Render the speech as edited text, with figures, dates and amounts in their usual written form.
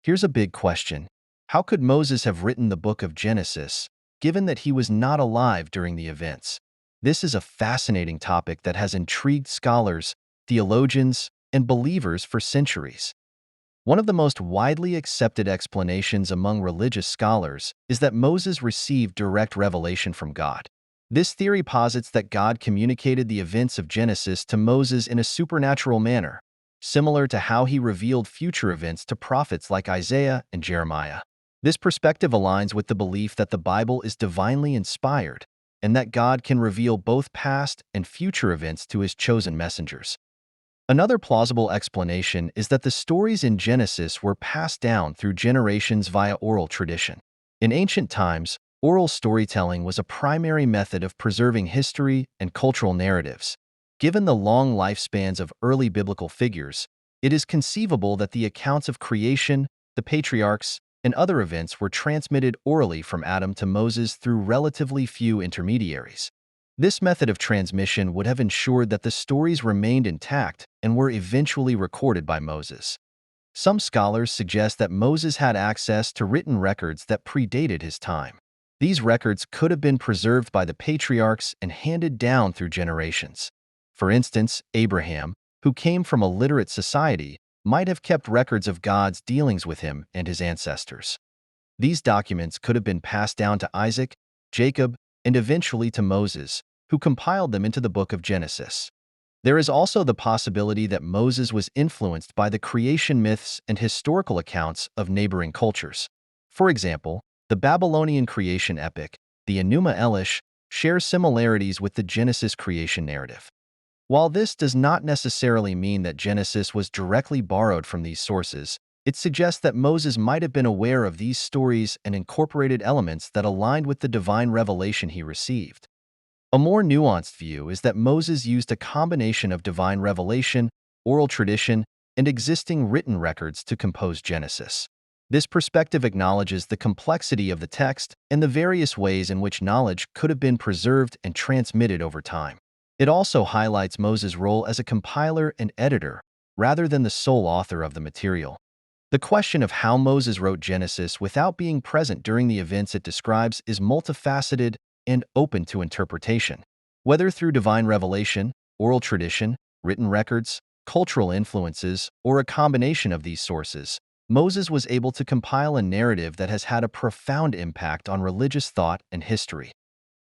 Here's a big question. How could Moses have written the book of Genesis, given that he was not alive during the events? This is a fascinating topic that has intrigued scholars, theologians, and believers for centuries. One of the most widely accepted explanations among religious scholars is that Moses received direct revelation from God. This theory posits that God communicated the events of Genesis to Moses in a supernatural manner, similar to how he revealed future events to prophets like Isaiah and Jeremiah. This perspective aligns with the belief that the Bible is divinely inspired and that God can reveal both past and future events to his chosen messengers. Another plausible explanation is that the stories in Genesis were passed down through generations via oral tradition. In ancient times, oral storytelling was a primary method of preserving history and cultural narratives. Given the long lifespans of early biblical figures, it is conceivable that the accounts of creation, the patriarchs, and other events were transmitted orally from Adam to Moses through relatively few intermediaries. This method of transmission would have ensured that the stories remained intact and were eventually recorded by Moses. Some scholars suggest that Moses had access to written records that predated his time. These records could have been preserved by the patriarchs and handed down through generations. For instance, Abraham, who came from a literate society, might have kept records of God's dealings with him and his ancestors. These documents could have been passed down to Isaac, Jacob, and eventually to Moses, who compiled them into the book of Genesis. There is also the possibility that Moses was influenced by the creation myths and historical accounts of neighboring cultures. For example, the Babylonian creation epic, the Enuma Elish, shares similarities with the Genesis creation narrative. While this does not necessarily mean that Genesis was directly borrowed from these sources, it suggests that Moses might have been aware of these stories and incorporated elements that aligned with the divine revelation he received. A more nuanced view is that Moses used a combination of divine revelation, oral tradition, and existing written records to compose Genesis. This perspective acknowledges the complexity of the text and the various ways in which knowledge could have been preserved and transmitted over time. It also highlights Moses' role as a compiler and editor, rather than the sole author of the material. The question of how Moses wrote Genesis without being present during the events it describes is multifaceted and open to interpretation. Whether through divine revelation, oral tradition, written records, cultural influences, or a combination of these sources, Moses was able to compile a narrative that has had a profound impact on religious thought and history.